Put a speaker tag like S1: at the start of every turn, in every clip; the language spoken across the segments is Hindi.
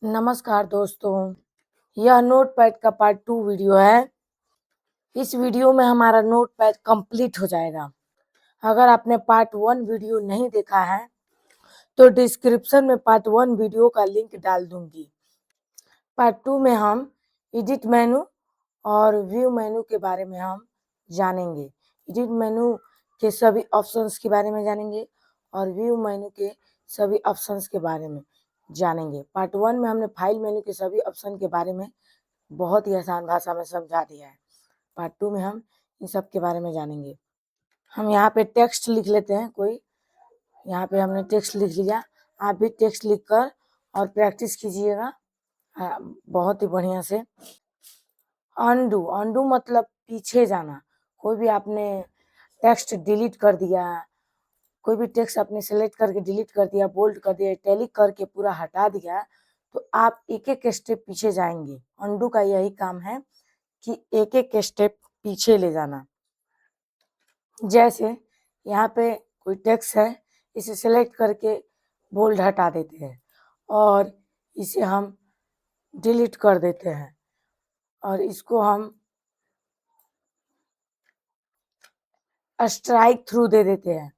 S1: नमस्कार दोस्तों, यह नोटपैड का पार्ट 2 वीडियो है। इस वीडियो में हमारा नोटपैड कंप्लीट हो जाएगा। अगर आपने पार्ट 1 वीडियो नहीं देखा है, तो डिस्क्रिप्शन में पार्ट 1 वीडियो का लिंक डाल दूंगी। पार्ट 2 में हम एडिट मेनू और व्यू मेनू के बारे में हम जानेंगे। एडिट मेनू के सभी ऑप्शंस के बारे में जानेंगे और व्यू मेनू के सभी ऑप्शंस के बारे में जानेंगे। पार्ट 1 में हमने फाइल मेनू के सभी ऑप्शन के बारे में बहुत ही आसान भाषा में समझा दिया है। पार्ट 2 में हम इन सब के बारे में जानेंगे। हम यहाँ पे टेक्स्ट लिख लेते हैं कोई। यहाँ पे हमने टेक्स्ट लिख लिया। आप भी टेक्स्ट लिखकर और प्रैक्टिस कीजिएगा बहुत ही बढ़िया से। अनडू, अनडू मतलब पीछे जाना। कोई भी आपने टेक्स्ट डिलीट कर दिया, कोई भी टेक्स्ट आपने सेलेक्ट करके डिलीट कर दिया, बोल्ड कर दिया, इटैलिक करके पूरा हटा दिया, तो आप एक एक स्टेप पीछे जाएंगे। अनडू का यही काम है कि एक एक स्टेप पीछे ले जाना। जैसे यहाँ पे कोई टेक्स्ट है, इसे सेलेक्ट करके बोल्ड हटा देते हैं और इसे हम डिलीट कर देते हैं और इसको हम स्ट्राइक थ्रू दे देते हैं।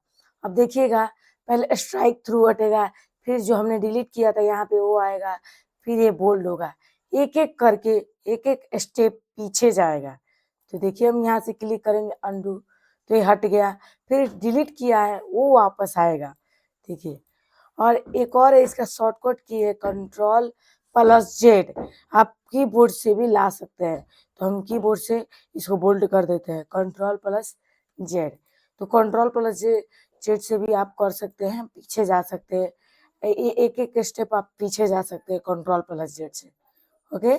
S1: अब देखिएगा, पहले स्ट्राइक थ्रू हटेगा, फिर जो हमने डिलीट किया था यहाँ पे वो आएगा, फिर ये बोल्ड होगा। एक एक करके एक एक स्टेप पीछे जाएगा। तो देखिए, हम यहाँ से क्लिक करेंगे अनडू, तो ये हट गया। फिर डिलीट किया है वो वापस आएगा। देखिए, और एक और है, इसका शॉर्टकट की है Ctrl+Z। आप कीबोर्ड से भी ला सकते हैं, तो हम कीबोर्ड से इसको बोल्ड कर देते हैं Ctrl+Z। तो Ctrl+Z से भी आप कर सकते हैं, पीछे जा सकते हैं। एक एक स्टेप आप पीछे जा सकते हैं Ctrl+Z से। ओके,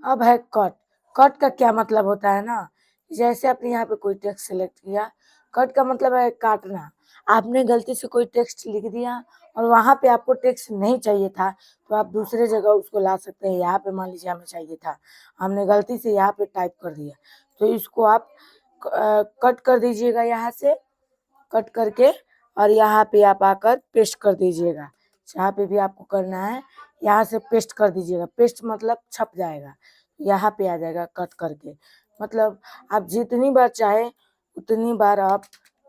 S1: अब है कट। कट का क्या मतलब होता है ना, जैसे आपने यहाँ पे कोई टेक्स्ट सेलेक्ट किया, कट का मतलब है काटना। आपने गलती से कोई टेक्स्ट लिख दिया और वहां पे आपको टेक्स्ट नहीं चाहिए था, तो आप दूसरे जगह उसको ला सकते हैं। यहाँ पे मान लीजिए हमें चाहिए था, हमने गलती से यहाँ पे टाइप कर दिया, तो इसको आप कट कर दीजिएगा यहाँ से, कट करके, और यहाँ पे आप आकर पेस्ट कर दीजिएगा। जहाँ पे भी आपको करना है यहाँ से पेस्ट कर दीजिएगा। पेस्ट मतलब छप जाएगा, यहाँ पे आ जाएगा कट करके। मतलब आप जितनी बार चाहे उतनी बार आप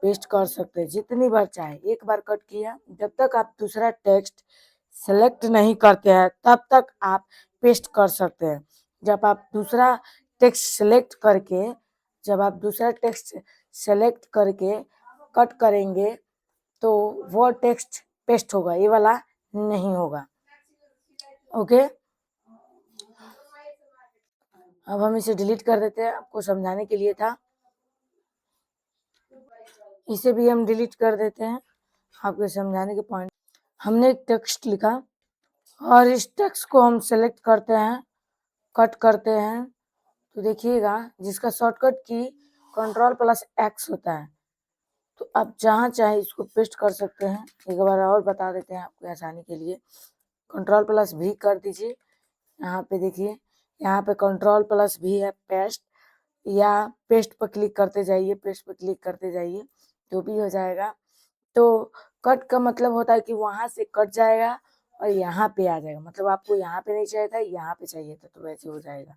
S1: पेस्ट कर सकते हैं, जितनी बार चाहे। एक बार कट किया, जब तक आप दूसरा टेक्स्ट सेलेक्ट नहीं करते हैं तब तक आप पेस्ट कर सकते हैं। जब आप दूसरा टेक्स्ट सेलेक्ट करके जब आप दूसरा टेक्स्ट सेलेक्ट करके कट करेंगे तो वो टेक्स्ट पेस्ट होगा, ये वाला नहीं होगा। ओके, अब हम इसे डिलीट कर देते हैं, आपको समझाने के लिए था। इसे भी हम डिलीट कर देते हैं, आपको समझाने के पॉइंट। हमने एक टेक्स्ट लिखा और इस टेक्स्ट को हम सेलेक्ट करते हैं, कट करते हैं, तो देखिएगा जिसका शॉर्टकट की Ctrl+X होता है, तो आप जहाँ चाहे इसको पेस्ट कर सकते हैं। एक बार और बता देते हैं आपको आसानी के लिए, Ctrl+V कर दीजिए। यहाँ पे देखिए, यहाँ पे Ctrl+V है पेस्ट, या पेस्ट पर क्लिक करते जाइए, पेस्ट पर क्लिक करते जाइए, तो भी हो जाएगा। तो कट का मतलब होता है कि वहां से कट जाएगा और यहाँ पे आ जाएगा। मतलब आपको यहाँ पे नहीं चाहिए था, यहाँ पे चाहिए था, तो वैसे हो जाएगा।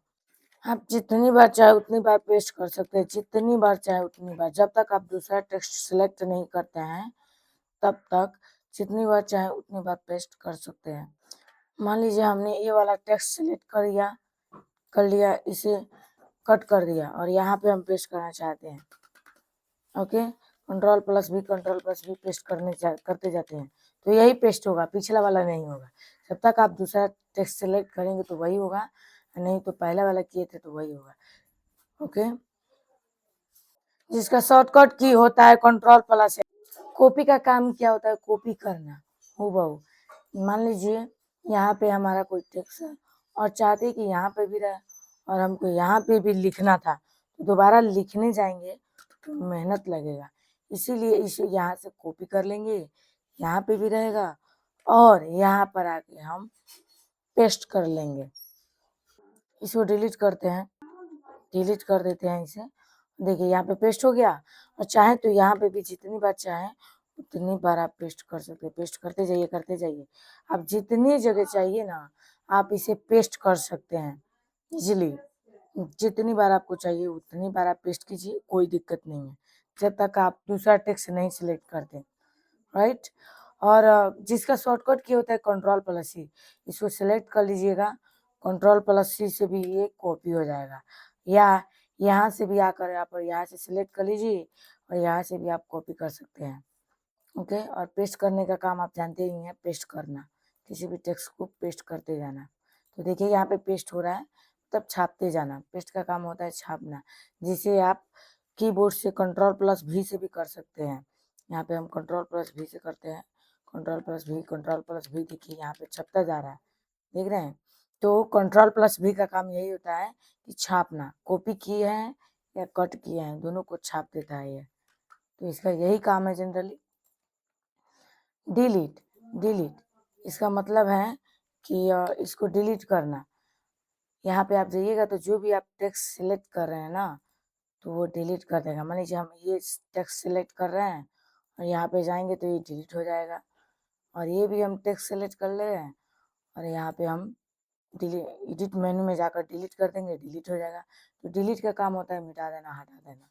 S1: आप जितनी बार चाहे उतनी बार पेस्ट कर सकते हैं, जितनी बार चाहे उतनी बार, जब तक आप दूसरा टेक्स्ट सेलेक्ट नहीं करते हैं तब तक जितनी बार चाहे उतनी बार पेस्ट कर सकते हैं। मान लीजिए हमने ये वाला टेक्स्ट सेलेक्ट कर लिया, इसे कट कर दिया और यहाँ पे हम पेस्ट करना चाहते हैं। ओके, Ctrl+V पेस्ट करते जाते हैं, तो यही पेस्ट होगा, पिछला वाला नहीं होगा। जब तक आप दूसरा टेक्स्ट सेलेक्ट करेंगे तो वही होगा, नहीं तो पहला वाला किए थे तो वही होगा। ओके, जिसका शॉर्टकट की होता है Ctrl+X। कॉपी का काम क्या होता है, कॉपी करना हूबहू। मान लीजिए यहाँ पे हमारा कोई टेक्स्ट है और चाहते कि यहाँ पे भी रहे और हमको यहाँ पे भी लिखना था, तो दोबारा लिखने जाएंगे तो मेहनत लगेगा। इसीलिए इसे यहाँ से कॉपी कर लेंगे, यहाँ पे भी रहेगा और यहाँ पर आके हम पेस्ट कर लेंगे। इसको डिलीट करते हैं, डिलीट कर देते हैं इसे। देखिए यहाँ पे पेस्ट हो गया, और चाहे तो यहाँ पे भी जितनी बार चाहे उतनी बार आप पेस्ट कर सकते हैं। पेस्ट करते जाइए। आप जितनी जगह चाहिए ना, आप इसे पेस्ट कर सकते हैं इजीली। जितनी बार आपको चाहिए उतनी बार आप पेस्ट कीजिए, कोई दिक्कत नहीं है, जब तक आप दूसरा टेक्स्ट नहीं सिलेक्ट करते, राइट। और जिसका शॉर्टकट की होता है Ctrl+C, इसको सिलेक्ट कर लीजिएगा। Ctrl+C से भी ये कॉपी हो जाएगा, या यहाँ से भी आकर आप यहाँ से सिलेक्ट कर लीजिए और यहाँ से भी आप कॉपी कर सकते हैं। ओके। और पेस्ट करने का काम आप जानते ही हैं, पेस्ट करना, किसी भी टेक्स्ट को पेस्ट करते जाना। तो देखिए यहाँ पे पेस्ट हो रहा है, तब छापते जाना। पेस्ट का काम होता है छापना, जिसे आप कीबोर्ड से Ctrl+V से भी कर सकते हैं। यहाँ पे हम Ctrl+V से करते हैं, Ctrl+V देखिए यहाँ पे छपता जा रहा है, देख रहे हैं। तो Ctrl+V का काम यही होता है कि छापना, कॉपी किए हैं या कट किए हैं दोनों को छाप देता है ये। तो इसका यही काम है जनरली। डिलीट, डिलीट इसका मतलब है कि इसको डिलीट करना। यहाँ पे आप जाइएगा तो जो भी आप टेक्स्ट सिलेक्ट कर रहे हैं ना, तो वो डिलीट कर देगा। मान लीजिए हम ये टेक्स्ट सिलेक्ट कर रहे हैं और यहाँ पे जाएंगे तो ये डिलीट हो जाएगा, और ये भी हम टेक्स्ट सिलेक्ट कर ले रहे हैं और यहाँ पे हम डिलीट एडिट मेनू में जाकर डिलीट कर देंगे, डिलीट हो जाएगा। तो डिलीट का काम होता है मिटा देना, हटा देना,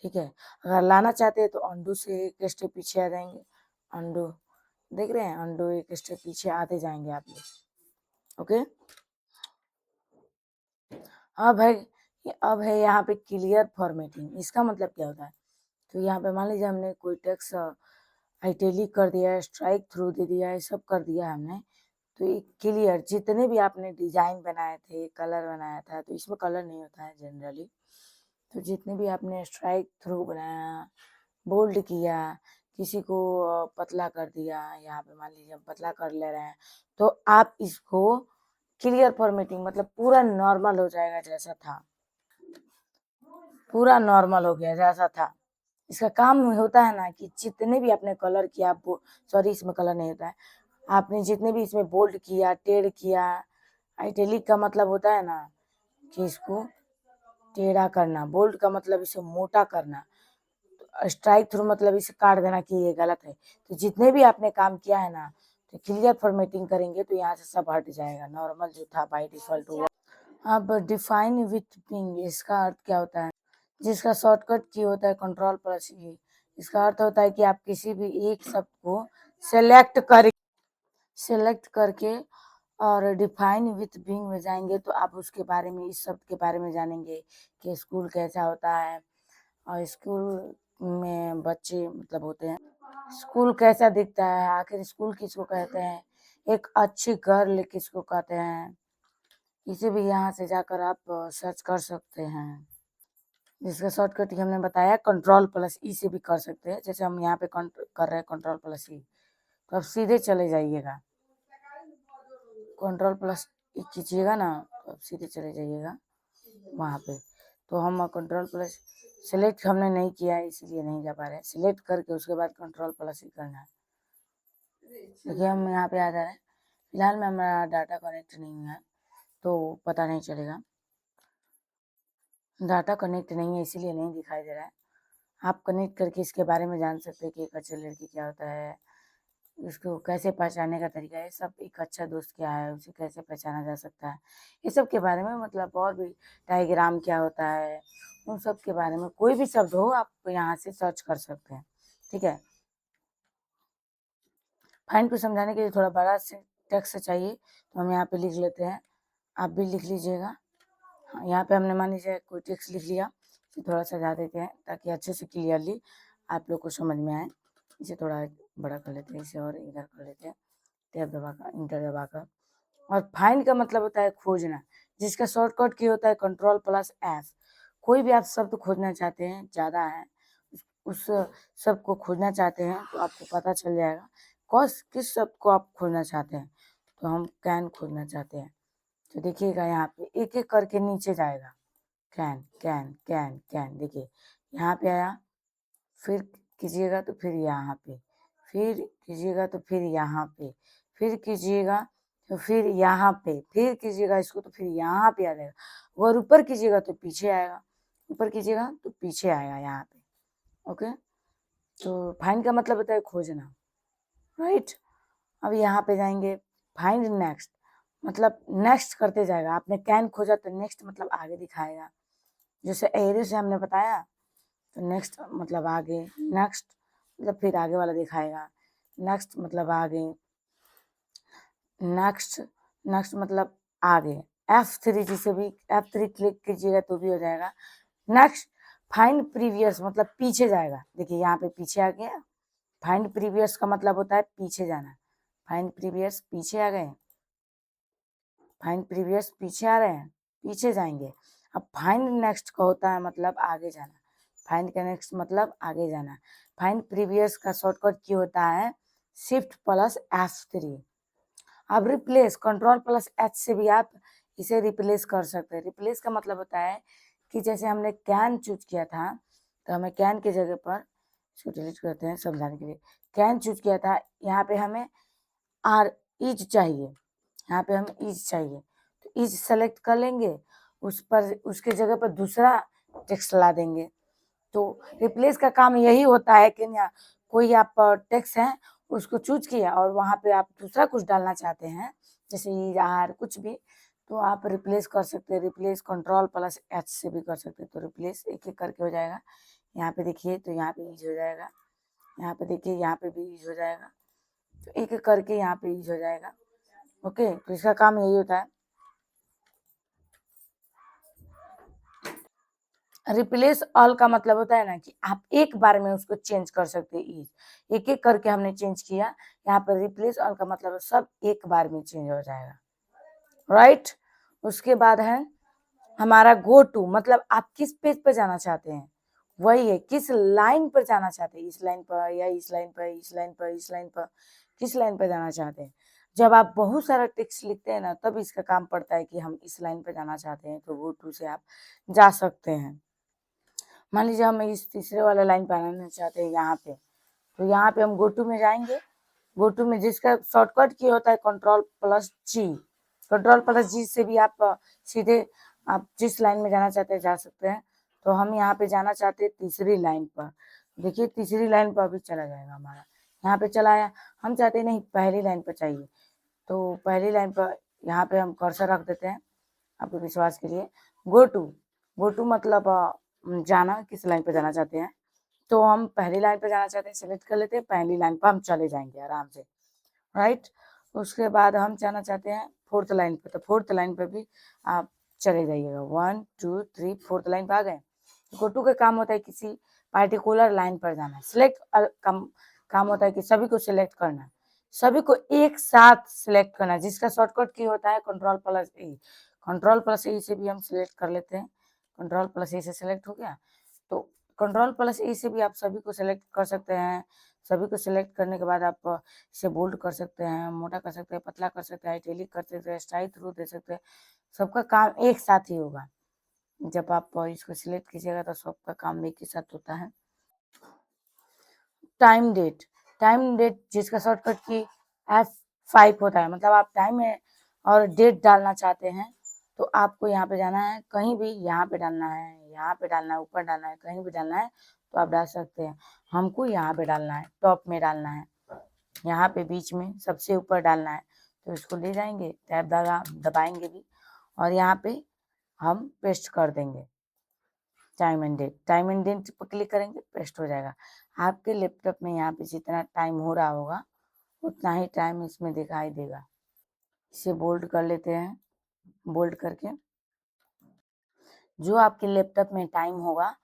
S1: ठीक है। अगर लाना चाहते हैं तो अंडू से एक स्टेप पीछे आ जाएंगे, अंडू, देख रहे हैं, अंडू एक स्टेप पीछे आते जाएंगे आप लोग। ओके। अब है यहाँ पे क्लियर फॉर्मेटिंग। इसका मतलब क्या होता है, तो यहाँ पे मान लीजिए हमने कोई टेक्स्ट आइटैलिक कर दिया है, स्ट्राइक थ्रू दे दिया है, सब कर दिया है हमने, तो ये क्लियर, जितने भी आपने डिजाइन बनाए थे, कलर बनाया था, तो इसमें कलर नहीं होता है जनरली। तो जितने भी आपने स्ट्राइक थ्रू बनाया, बोल्ड किया, किसी को पतला कर दिया, यहाँ पे मान लीजिए हम पतला कर ले रहे हैं, तो आप इसको क्लियर फॉर्मेटिंग मतलब पूरा नॉर्मल हो जाएगा जैसा था, पूरा नॉर्मल हो गया जैसा था। इसका काम होता है ना कि जितने भी आपने कलर किया, सॉरी इसमें कलर नहीं होता है, आपने जितने भी इसमें बोल्ड किया, टेढ़ किया, आइटैलिक का मतलब होता है ना कि इसको टेढ़ा करना, बोल्ड का मतलब इसे मोटा करना, स्ट्राइक थ्रू मतलब इसे काट देना कि ये गलत है। तो जितने भी आपने काम किया है ना, तो क्लियर फॉर्मेटिंग करेंगे तो यहाँ से सब हट जाएगा, नॉर्मल जो था बाई डिफॉल्ट हुआ। अब डिफाइन विथ पिंग, इसका अर्थ क्या होता है, जिसका शॉर्टकट की होता है Ctrl+E। इसका अर्थ होता है कि आप किसी भी एक शब्द को सेलेक्ट करके और डिफाइन विथ बिंग में जाएंगे तो आप उसके बारे में, इस शब्द के बारे में जानेंगे कि स्कूल कैसा होता है, और स्कूल में बच्चे मतलब होते हैं, स्कूल कैसा दिखता है, आखिर स्कूल किसको कहते हैं, एक अच्छी गर्ल किसको कहते हैं, इसे भी यहाँ से जाकर आप सर्च कर सकते हैं। जिसका शॉर्टकट हमने बताया Ctrl+E से भी कर सकते हैं, जैसे हम यहाँ पे कर रहे हैं Ctrl+E, तो आप सीधे चले जाइएगा, Ctrl+E कीजिएगा ना तो आप सीधे चले जाइएगा वहाँ पे। तो हम Ctrl+ सेलेक्ट हमने नहीं किया है इसलिए नहीं जा पा रहे हैं, सिलेक्ट करके उसके बाद Ctrl+E करना है। देखिए हम यहाँ पे आ जा रहे हैं, फिलहाल में हमारा डाटा कनेक्ट नहीं हुआ है तो पता नहीं चलेगा, डाटा कनेक्ट नहीं है इसीलिए नहीं दिखाई दे रहा है। आप कनेक्ट करके इसके बारे में जान सकते हैं कि एक अच्छा लड़की क्या होता है, उसको कैसे पहचानने का तरीका है, सब एक अच्छा दोस्त क्या है, उसे कैसे पहचाना जा सकता है, ये सब के बारे में, मतलब और भी डायग्राम क्या होता है, उन सब के बारे में कोई भी शब्द हो आप यहाँ से सर्च कर सकते हैं, ठीक है। फाइंड को समझाने के लिए थोड़ा बड़ा से टेक्स्ट चाहिए तो हम यहाँ पे लिख लेते हैं, आप भी लिख लीजिएगा। हाँ, यहाँ पे हमने मान लीजिए कोई टेक्स्ट लिख लिया, इसे थोड़ा सजा देते हैं ताकि अच्छे से क्लियरली आप लोग को समझ में आए। इसे थोड़ा बड़ा कर लेते हैं, इसे और इधर कर लेते हैं, टैब दबाकर, इंटर दबाकर। और फाइंड का मतलब होता है खोजना, जिसका शॉर्टकट की होता है Ctrl+F। कोई भी आप शब्द खोजना चाहते हैं, ज़्यादा है, उस शब्द को खोजना चाहते हैं तो आपको पता चल जाएगा किस शब्द को आप खोजना चाहते हैं। तो हम कैन खोजना चाहते हैं, तो देखिएगा यहाँ पे एक एक करके नीचे जाएगा, कैन कैन कैन कैन, देखिए यहाँ पे आया, फिर कीजिएगा तो फिर यहाँ पे, फिर कीजिएगा तो फिर यहाँ पे, फिर कीजिएगा तो फिर यहाँ पे, फिर कीजिएगा इसको तो फिर यहाँ पे आ जाएगा। और ऊपर कीजिएगा तो पीछे आएगा, ऊपर कीजिएगा तो पीछे आएगा यहाँ पे। ओके, तो फाइंड का मतलब होता है खोजना, राइट। अब यहाँ पे जाएंगे फाइंड नेक्स्ट, मतलब नेक्स्ट करते जाएगा। आपने कैन खोजा तो नेक्स्ट मतलब आगे दिखाएगा, जैसे एरो से हमने बताया, तो नेक्स्ट मतलब आगे, नेक्स्ट मतलब फिर आगे वाला दिखाएगा, नेक्स्ट मतलब आगे, नेक्स्ट नेक्स्ट मतलब आगे। F3 जिसे भी F3 क्लिक कीजिएगा तो भी हो जाएगा। नेक्स्ट फाइंड प्रीवियस मतलब पीछे जाएगा, देखिए यहाँ पे पीछे आ गया। फाइंड प्रीवियस का मतलब होता है पीछे जाना, फाइंड प्रीवियस पीछे आ गए, फाइंड प्रीवियस पीछे आ रहे हैं, पीछे जाएंगे। अब फाइंड नेक्स्ट का होता है मतलब आगे जाना, फाइंड का नेक्स्ट मतलब आगे जाना। फाइंड प्रीवियस का शॉर्टकट की होता है शिफ्ट प्लस F3। अब रिप्लेस कंट्रोल प्लस H से भी आप इसे रिप्लेस कर सकते हैं। रिप्लेस का मतलब होता है कि जैसे हमने कैन चूज किया था, तो हमें कैन की जगह पर, इसको डिलीट करते हैं समझाने के लिए, कैन चूज किया था, यहाँ पे हमें आर इज चाहिए, यहाँ पे हमें इज चाहिए, तो इज सेलेक्ट कर लेंगे, उस पर उसके जगह पर दूसरा टेक्स्ट ला देंगे। तो रिप्लेस का काम यही होता है कि ना, कोई आप टेक्स्ट है उसको चूज किया और वहाँ पे आप दूसरा कुछ डालना चाहते हैं, जैसे ई आर कुछ भी, तो आप रिप्लेस कर सकते हैं। रिप्लेस कंट्रोल प्लस H से भी कर सकते हैं। तो रिप्लेस एक एक करके हो जाएगा। यहाँ पे देखिए तो यहाँ पे ईज हो जाएगा, यहाँ पे देखिए यहाँ पे भी ईज हो जाएगा, तो एक एक करके यहाँ पे ईज हो जाएगा। ओके, तो इसका काम यही होता है। रिप्लेस ऑल का मतलब होता है ना कि आप एक बार में उसको चेंज कर सकते हैं। इज एक एक करके हमने चेंज किया, यहाँ पर रिप्लेस ऑल का मतलब सब एक बार में चेंज हो जाएगा, राइट। उसके बाद है हमारा गो टू, मतलब आप किस पेज पर जाना चाहते हैं, वही है किस लाइन पर जाना चाहते हैं, इस लाइन पर या इस लाइन पर, इस लाइन पर, इस लाइन पर, किस लाइन पर जाना चाहते हैं। जब आप बहुत सारा टेक्स्ट लिखते हैं ना, तब इसका काम पड़ता है कि हम इस लाइन पर जाना चाहते हैं, तो गो टू से आप जा सकते हैं। मान लीजिए हम इस तीसरे वाला लाइन पे आना चाहते हैं यहाँ पे, तो यहाँ पे हम गो टू में जाएंगे। गो टू में जिसका शॉर्टकट की होता है कंट्रोल प्लस जी, कंट्रोल प्लस जी से भी आप सीधे आप जिस लाइन में जाना चाहते हैं जा सकते हैं। तो हम यहाँ पे जाना चाहते हैं तीसरी लाइन पर, देखिए तीसरी लाइन पर अभी चला जाएगा हमारा, यहाँ पे चला आया। हम चाहते नहीं पहली लाइन पर चाहिए, तो पहली लाइन पर यहाँ पे हम कर्सर रख देते हैं आपके विश्वास के लिए। गो टू, गो टू मतलब जाना, किस लाइन पे जाना चाहते हैं, तो हम पहली लाइन पे जाना चाहते हैं, सेलेक्ट कर लेते हैं, पहली लाइन पर हम चले जाएंगे आराम से, राइट। उसके बाद हम जाना चाहते हैं फोर्थ लाइन पे, तो फोर्थ लाइन पे भी आप चले जाइएगा। 1 2 3 फोर्थ लाइन पे आ गए। गो टू का काम होता है किसी पार्टिकुलर लाइन पर जाना, सिलेक्ट काम होता है कि सभी को सिलेक्ट करना, सभी को एक साथ सिलेक्ट करना, जिसका शॉर्टकट की होता है कंट्रोल प्लस ए। कंट्रोल प्लस ए से भी हम सिलेक्ट कर लेते हैं, कंट्रोल प्लस ए से सिलेक्ट हो गया, तो कंट्रोल प्लस ए से भी आप सभी को सिलेक्ट कर सकते हैं। सभी को सिलेक्ट करने के बाद आप इसे बोल्ड कर सकते हैं, मोटा कर सकते हैं, पतला कर सकते हैं, इटैलिक कर सकते हैं, स्टाइल थ्रू दे सकते हैं। सबका काम एक साथ ही होगा। जब आप इसको सिलेक्ट कीजिएगा तो सबका काम एक ही साथ होता है। टाइम डेट, टाइम डेट जिसका शॉर्टकट की F5 होता है, मतलब आप टाइम में और डेट डालना चाहते हैं, तो आपको यहाँ पे जाना है, कहीं भी यहाँ पे डालना है, यहाँ पे डालना है, ऊपर डालना है, कहीं भी डालना है तो आप डाल सकते हैं। हमको यहाँ पे डालना है, टॉप में डालना है, यहाँ पे बीच में सबसे ऊपर डालना है, तो इसको ले जाएंगे, टैब दबाएंगे भी, और यहाँ पे हम पेस्ट कर देंगे time and date. Time and date पर क्लिक करेंगे, पेस्ट हो जाएगा। आपके लैपटॉप में यहाँ पे जितना टाइम हो रहा होगा उतना ही टाइम इसमें दिखाई देगा। इसे बोल्ड कर लेते हैं, बोल्ड करके जो आपके लैपटॉप में टाइम होगा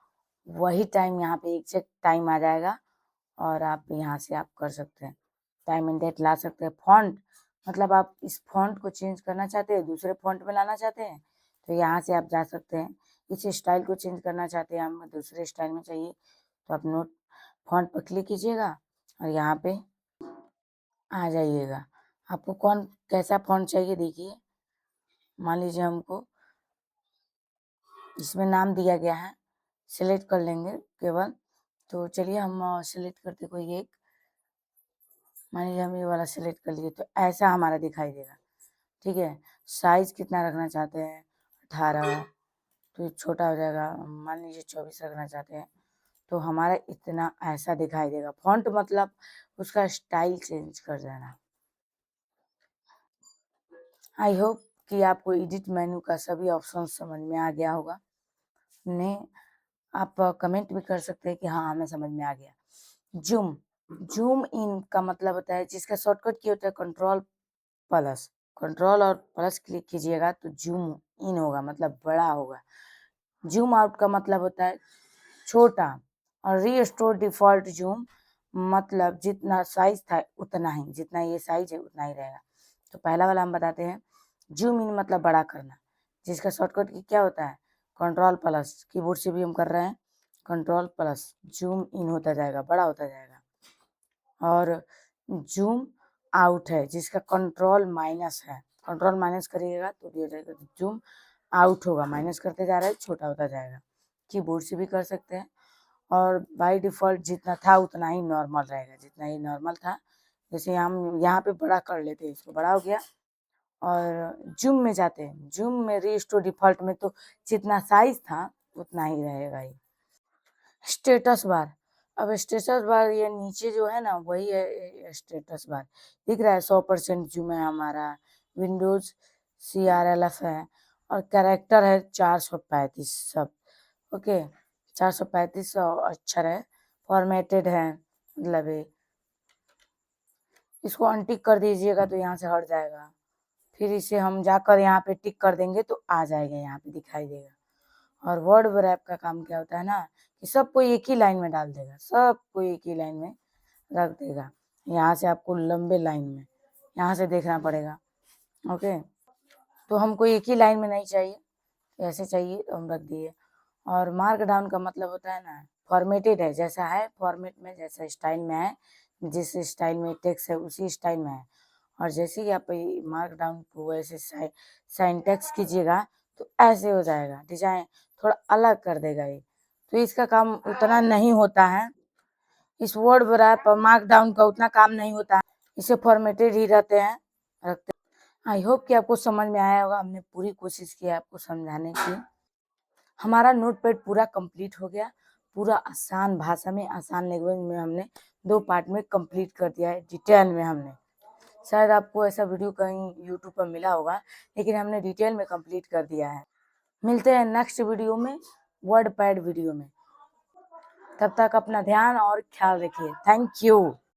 S1: वही टाइम यहाँ पे एग्जैक्ट टाइम आ जाएगा, और आप यहाँ से आप कर सकते हैं, टाइम एंड डेट ला सकते हैं। फॉन्ट मतलब आप इस फॉन्ट को चेंज करना चाहते हैं, दूसरे फॉन्ट में लाना चाहते हैं, तो यहाँ से आप जा सकते हैं। इस स्टाइल को चेंज करना चाहते हैं, हमें दूसरे स्टाइल में चाहिए, तो आप नोट फॉन्ट पर क्लिक कीजिएगा और यहाँ पे आ जाइएगा। आपको कौन कैसा फॉन्ट चाहिए देखिए, मान लीजिए हमको इसमें नाम दिया गया है, सिलेक्ट कर लेंगे केवल। तो चलिए हम सिलेक्ट करते कोई एक, मान लीजिए हम ये वाला सिलेक्ट कर लिए, तो ऐसा हमारा दिखाई देगा, ठीक है। साइज कितना रखना चाहते हैं, 18, तो छोटा हो जाएगा, मान लीजिए 24 रखना चाहते हैं तो हमारा इतना ऐसा दिखाई देगा। फॉन्ट मतलब उसका स्टाइल चेंज कर देना। आई होप कि आपको एडिट मेन्यू का सभी ऑप्शन समझ में आ गया होगा। ने आप कमेंट भी कर सकते हैं कि हाँ हमें समझ में आ गया। जूम, जूम इन का मतलब होता है, जिसका शॉर्टकट की होता है कंट्रोल प्लस। कंट्रोल और प्लस क्लिक कीजिएगा तो जूम इन होगा, मतलब बड़ा होगा। जूम आउट का मतलब होता है छोटा, और रीस्टोर डिफॉल्ट जूम मतलब जितना साइज था उतना ही, जितना ये साइज है उतना ही रहेगा। तो पहला वाला हम बताते हैं। जूम इन मतलब बड़ा करना, जिसका शॉर्टकट की क्या होता है कंट्रोल प्लस। कीबोर्ड से भी हम कर रहे हैं कंट्रोल प्लस, जूम इन होता जाएगा, बड़ा होता जाएगा। और जूम आउट है, जिसका कंट्रोल माइनस है, कंट्रोल माइनस करिएगा तो ये रहेगा जूम आउट होगा, माइनस करते जा रहा है छोटा होता जाएगा। कीबोर्ड से भी कर सकते हैं। और बाय डिफ़ॉल्ट जितना था उतना ही नॉर्मल रहेगा, जितना ही नॉर्मल था। जैसे हम यहाँ पे बड़ा कर लेते हैं, इसको बड़ा हो गया। और जूम में जाते हैं, जूम में रीस्टोर डिफ़ॉल्ट में तो जितना साइज था उतना ही रहेगा ये। स्टेटस बार, अब स्टेटस बार ये नीचे जो है ना वही है स्टेटस बार। दिख रहा है 100% जूम है हमारा, विंडोज़ CRLF है, और कैरेक्टर है 435 सब। ओके, 435 अक्षर है, फॉर्मेटेड है, मतलब ये। इसको अनटिक कर दीजिएगा तो यहाँ से हट जाएगा। फिर इसे हम जाकर यहाँ पे टिक कर देंगे तो आ जाएगा, यहाँ पे दिखाई देगा। और वर्ड रैप का काम क्या होता है ना कि सबको एक ही लाइन में डाल देगा, सबको एक ही लाइन में रख देगा। यहाँ से आपको लंबे लाइन में यहाँ से देखना पड़ेगा। ओके, तो हमको एक ही लाइन में नहीं चाहिए, ऐसे चाहिए तो हम रख दिए। और मार्क डाउन का मतलब होता है ना फॉर्मेटेड है, जैसा है फॉर्मेट में, जैसा स्टाइल में है, जिस स्टाइल में टेक्स्ट है उसी स्टाइल में है। और जैसे ही आप मार्क डाउन को वैसे साइंटेक्स कीजिएगा तो ऐसे हो जाएगा, डिजाइन थोड़ा अलग कर देगा ये। तो इसका काम उतना नहीं होता है, इस वर्ड रैप और मार्क डाउन का उतना काम नहीं होता है, इसे फॉर्मेटेड ही रहते हैं, रखते हैं। आई होप कि आपको समझ में आया होगा, हमने पूरी कोशिश की है आपको समझाने की। हमारा नोटपैड पूरा कंप्लीट हो गया, पूरा आसान भाषा में, आसान लैंग्वेज में हमने 2 पार्ट में कंप्लीट कर दिया है, डिटेल में हमने। शायद आपको ऐसा वीडियो कहीं यूट्यूब पर मिला होगा, लेकिन हमने डिटेल में कंप्लीट कर दिया है। मिलते हैं नेक्स्ट वीडियो में, वर्ड पैड वीडियो में। तब तक अपना ध्यान और ख्याल रखिए। Thank you.